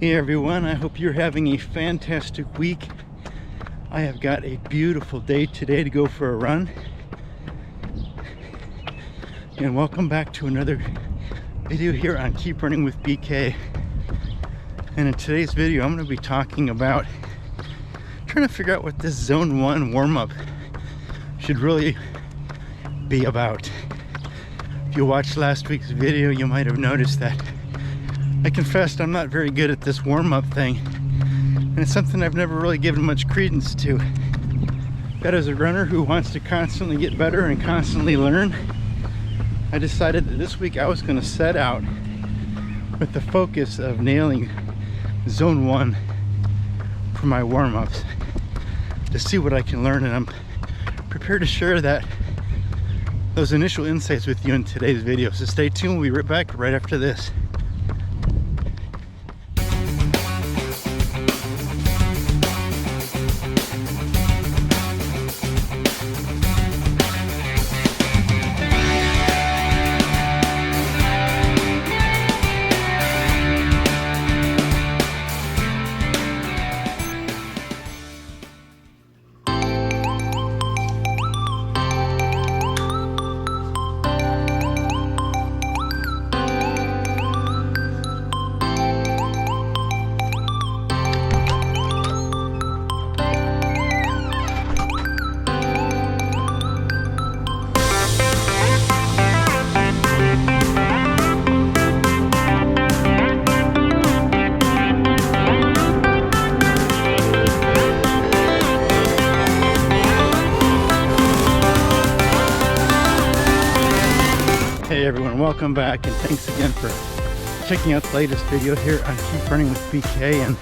Hey everyone, I hope you're having a fantastic week. I have got a beautiful day today to go for a run. And welcome back to another video here on Keep Running with BK. And in today's video, I'm going to be talking about trying to figure out what this Zone 1 warm-up should really be about. If you watched last week's video, you might have noticed that I confessed I'm not very good at this warm-up thing, and it's something I've never really given much credence to. But as a runner who wants to constantly get better and constantly learn, I decided that this week I was going to set out with the focus of nailing Zone 1 for my warm-ups to see what I can learn, and I'm prepared to share those initial insights with you in today's video. So stay tuned, we'll be right back right after this. Hey everyone, welcome back, and thanks again for checking out the latest video here on Keep Running with BK. And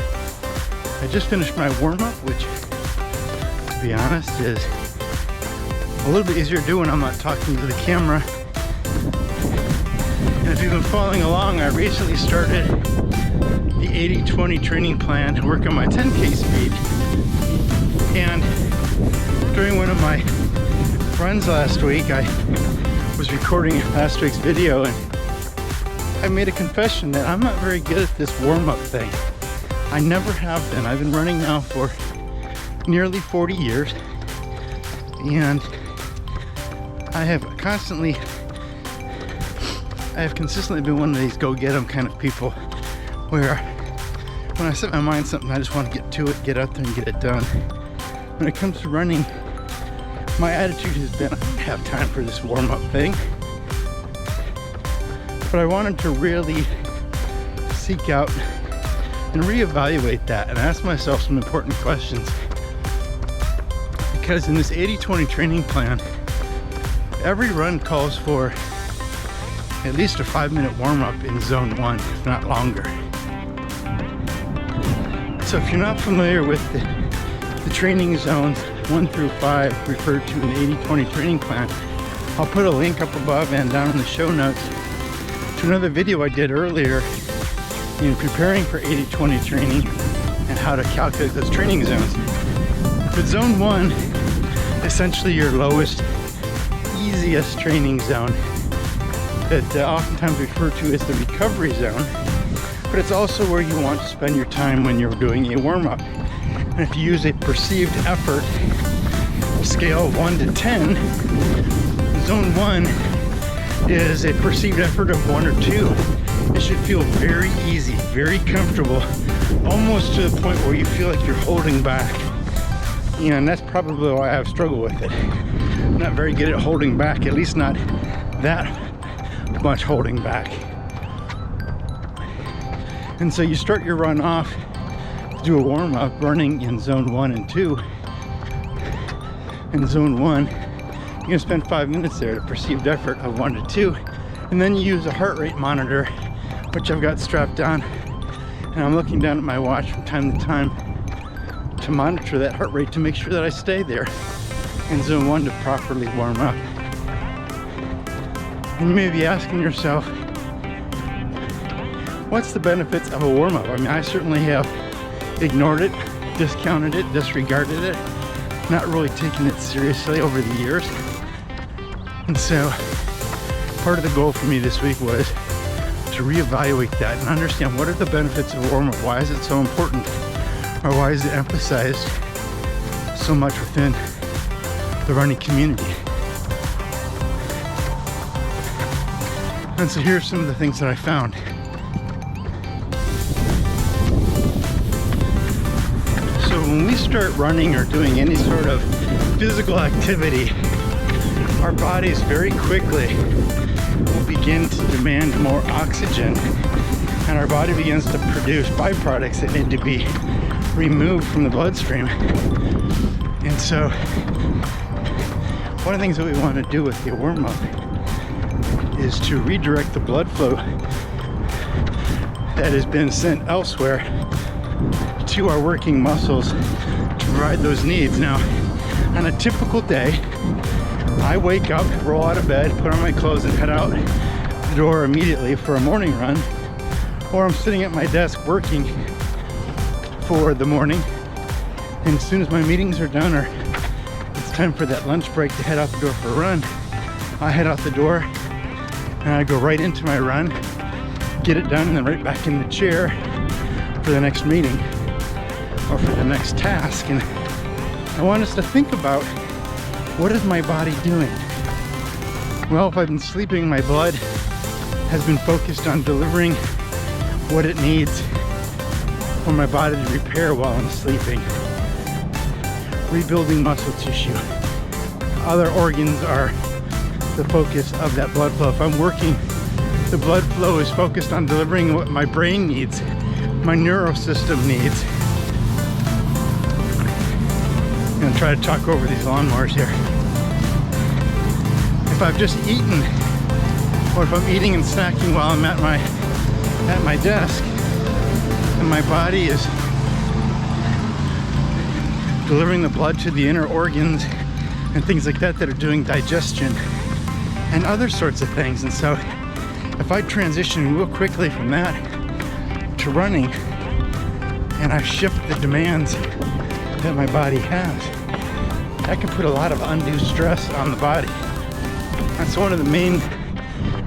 I just finished my warm-up, which, to be honest, is a little bit easier to do when I'm not talking to the camera. And if you've been following along, I recently started the 80-20 training plan to work on my 10K speed. And during one of my runs last week, I was recording last week's video, and I made a confession that I'm not very good at this warm-up thing. I never have been. I've been running now for nearly 40 years, and I have consistently been one of these go-get-em kind of people, where when I set my mind on something, I just want to get to it, get out there and get it done. When it comes to running, my attitude has been, I don't have time for this warm-up thing. But I wanted to really seek out and reevaluate that and ask myself some important questions. Because in this 80-20 training plan, every run calls for at least a 5-minute warm-up in Zone 1, if not longer. So if you're not familiar with the training zones 1 through 5 referred to in the 80-20 training plan, I'll put a link up above and down in the show notes to another video I did earlier in preparing for 80-20 training and how to calculate those training zones. But Zone 1, essentially your lowest, easiest training zone that oftentimes referred to as the recovery zone, but it's also where you want to spend your time when you're doing a warm-up. And if you use a perceived effort scale of 1 to 10, Zone 1 is a perceived effort of 1 or 2. It should feel very easy, very comfortable, almost to the point where you feel like you're holding back. And that's probably why I've struggled with it. I'm not very good at holding back, at least not that much holding back. And so you start your run off, do a warm-up running in Zone 1 and 2. In Zone 1, you're going to spend 5 minutes there at a perceived effort of 1 to 2. And then you use a heart rate monitor, which I've got strapped on. And I'm looking down at my watch from time to time to monitor that heart rate to make sure that I stay there in Zone 1 to properly warm up. And you may be asking yourself, what's the benefits of a warm-up? I mean, I certainly have ignored it, discounted it, disregarded it, not really taken it seriously over the years. And so part of the goal for me this week was to to reevaluate that and understand what are the benefits of warm-up, why is it so important, or why is it emphasized so much within the running community. And so here's some of the things that I found. So when we start running or doing any sort of physical activity, our bodies very quickly will begin to demand more oxygen, and our body begins to produce byproducts that need to be removed from the bloodstream. And so one of the things that we want to do with the warm-up is to redirect the blood flow that has been sent elsewhere to our working muscles to provide those needs. Now, on a typical day, I wake up, roll out of bed, put on my clothes, and head out the door immediately for a morning run, or I'm sitting at my desk working for the morning, and as soon as my meetings are done or it's time for that lunch break to head out the door for a run, I head out the door and I go right into my run, get it done, and then right back in the chair for the next meeting or for the next task. And I want us to think about, what is my body doing? Well, if I've been sleeping, my blood has been focused on delivering what it needs for my body to repair while I'm sleeping. Rebuilding muscle tissue. Other organs are the focus of that blood flow. If I'm working, the blood flow is focused on delivering what my brain needs, my neurosystem needs. I'm gonna try to talk over these lawnmowers here. If I've just eaten, or if I'm eating and snacking while I'm at my desk, and my body is delivering the blood to the inner organs and things like that that are doing digestion and other sorts of things. And so if I transition real quickly from that to running, and I shift the demands that my body has, that can put a lot of undue stress on the body. That's one of the main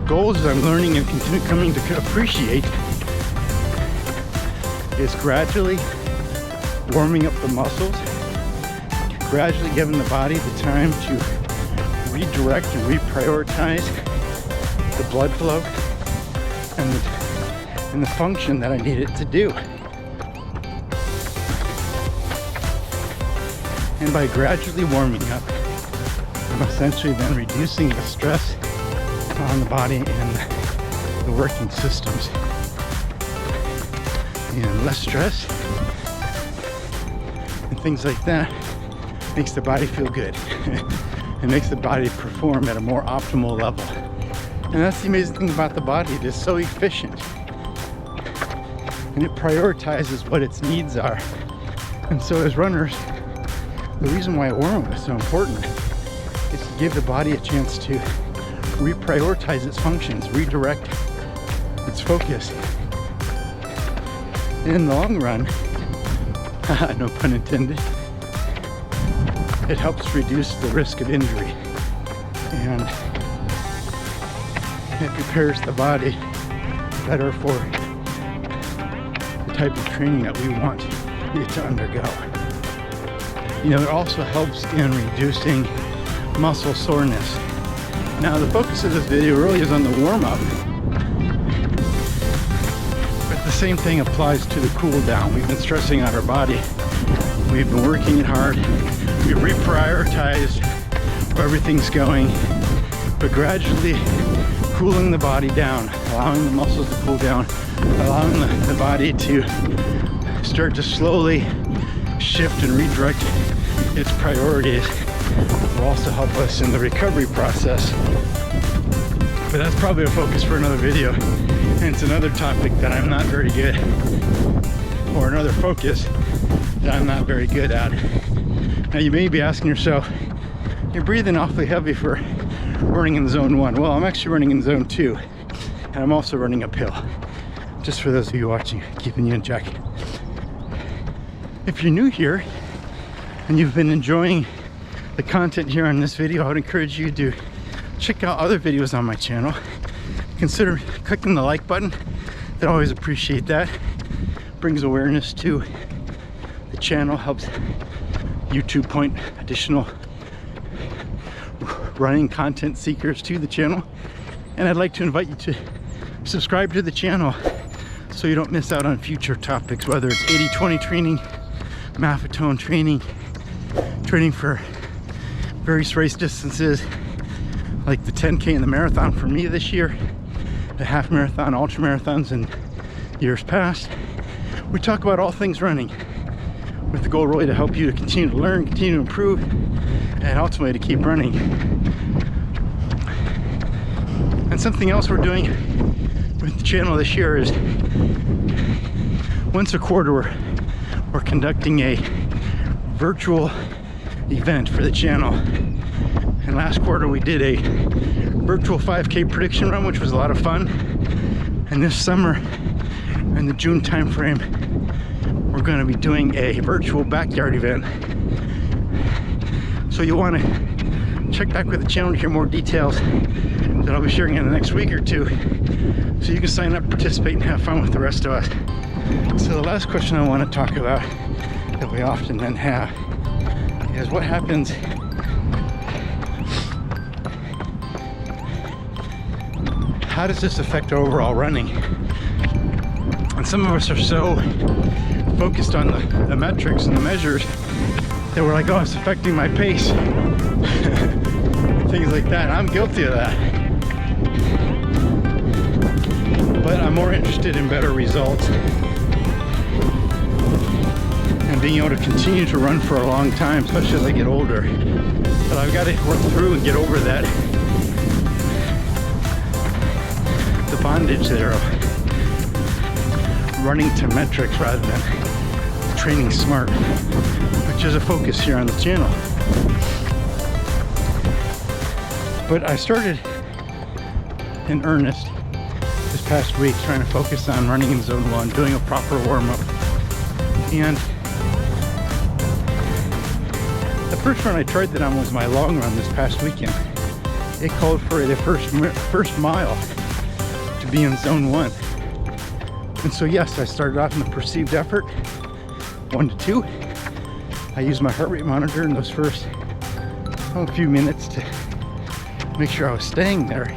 goals I'm learning and coming to appreciate, is gradually warming up the muscles, gradually giving the body the time to redirect and reprioritize the blood flow and the function that I need it to do. And by gradually warming up, I'm essentially then reducing the stress on the body and the working systems. And less stress and things like that makes the body feel good. It makes the body perform at a more optimal level. And that's the amazing thing about the body. It is so efficient. And it prioritizes what its needs are. And so as runners, the reason why warm-up is so important is to give the body a chance to reprioritize its functions, redirect its focus. In the long run, no pun intended, it helps reduce the risk of injury, and it prepares the body better for the type of training that we want it to undergo. You know, it also helps in reducing muscle soreness. Now, the focus of this video really is on the warm-up, but the same thing applies to the cool down. We've been stressing out our body. We've been working it hard. We reprioritized where everything's going, but gradually cooling the body down, allowing the muscles to cool down, allowing the body to start to slowly shift and redirect its priorities will also help us in the recovery process. But that's probably a focus for another video, and it's another topic that I'm not very good, or another focus that I'm not very good at. Now you may be asking yourself, you're breathing awfully heavy for running in zone 1. Well, I'm actually running in zone 2, and I'm also running uphill. Just for those of you watching, keeping you in check. If you're new here and you've been enjoying the content here on this video, I would encourage you to check out other videos on my channel. consider clicking the like button. I'd always appreciate that. Brings awareness to the channel, helps YouTube point additional running content seekers to the channel. And I'd like to invite you to subscribe to the channel so you don't miss out on future topics, whether it's 80-20 training, Maffetone training, training for various race distances like the 10K and the marathon for me this year, the half marathon, ultra marathons in years past. We talk about all things running with the goal really to help you to continue to learn, continue to improve, and ultimately to keep running. And something else we're doing with the channel this year is once a quarter we're conducting a virtual event for the channel. And last quarter we did a virtual 5K prediction run, which was a lot of fun. And this summer, in the June time frame, we're going to be doing a virtual backyard event. So you'll want to check back with the channel to hear more details that I'll be sharing in the next week or two, so you can sign up, participate, and have fun with the rest of us. So the last question I want to talk about that we often then have is what happens how does this affect overall running? And some of us are so focused on the metrics and the measures that we're like, oh, it's affecting my pace. Things like that. I'm guilty of that. But I'm more interested in better results and being able to continue to run for a long time, especially as I get older. But I've got to work through and get over that, the bondage there of running to metrics rather than training smart, which is a focus here on the channel. But I started in earnest this past week trying to focus on running in zone 1, doing a proper warm-up. And the first run I tried that on was my long run this past weekend. It called for the first mile to be in zone 1. And so yes, I started off in the perceived effort, 1 to 2. I used my heart rate monitor in those first few minutes to make sure I was staying there.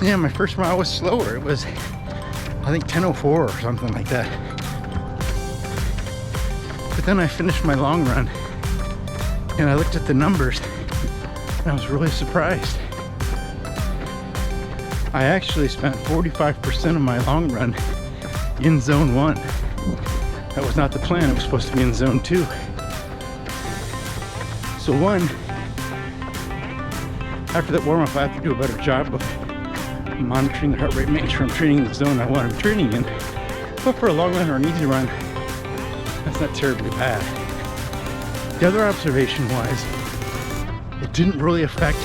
Yeah, my first mile was slower. It was, I think, 10:04 or something like that. But then I finished my long run and I looked at the numbers and I was really surprised. I actually spent 45% of my long run in zone 1. That was not the plan. It was supposed to be in zone 2. So one, after that warm-up, I have to do a better job of monitoring the heart rate, making sure I'm training in the zone I want to be training in. But for a long run or an easy run, that's not terribly bad. The other observation was it didn't really affect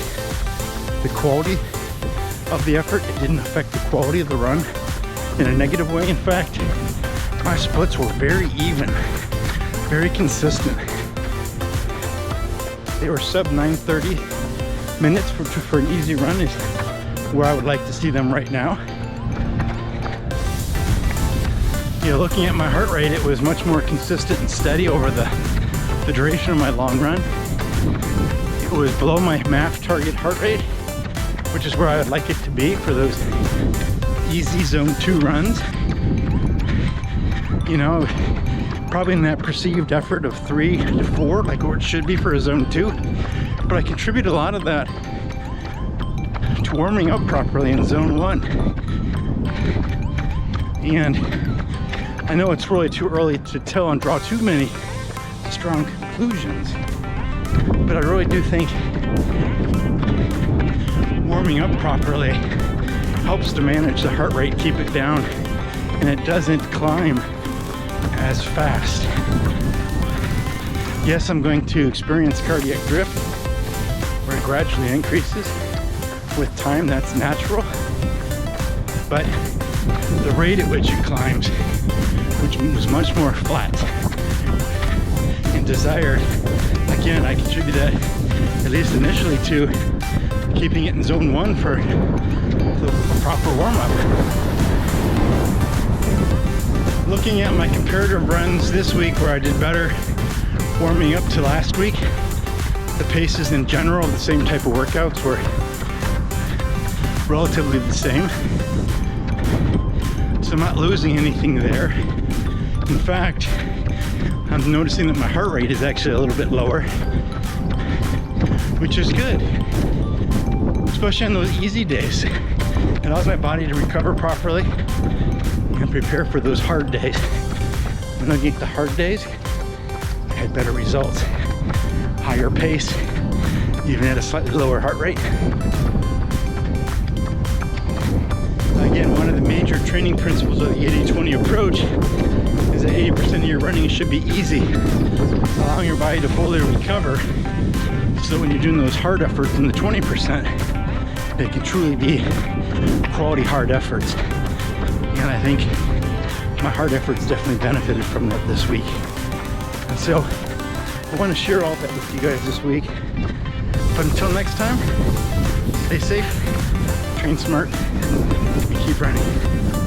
the quality of the effort. It didn't affect the quality of the run in a negative way. In fact, my splits were very even, very consistent. They were sub 9:30 minutes for an easy run is where I would like to see them right now. You know, looking at my heart rate, it was much more consistent and steady over the duration of my long run. It was below my MAF target heart rate, which is where I would like it to be for those easy zone 2 runs. You know, probably in that perceived effort of 3 to 4, like where it should be for a zone 2. But I contribute a lot of that to warming up properly in zone 1. And I know it's really too early to tell and draw too many strong conclusions, but I really do think warming up properly helps to manage the heart rate, keep it down, and it doesn't climb as fast. Yes, I'm going to experience cardiac drift where it gradually increases with time. That's natural, but the rate at which it climbs, which was much more flat and desired, again, I contribute that at least initially to keeping it in zone 1 for a proper warm-up. Looking at my comparative runs this week where I did better warming up to last week, the paces in general, the same type of workouts were relatively the same. So I'm not losing anything there. In fact, I'm noticing that my heart rate is actually a little bit lower, which is good, especially on those easy days. It allows my body to recover properly and prepare for those hard days. When I get the hard days, I had better results, higher pace, even at a slightly lower heart rate. Again, one of the major training principles of the 80-20 approach is that 80% of your running should be easy, allowing your body to fully recover, so when you're doing those hard efforts in the 20%, they can truly be quality hard efforts. And I think my hard efforts definitely benefited from that this week. And so I want to share all that with you guys this week. But until next time, stay safe, train smart, and keep running.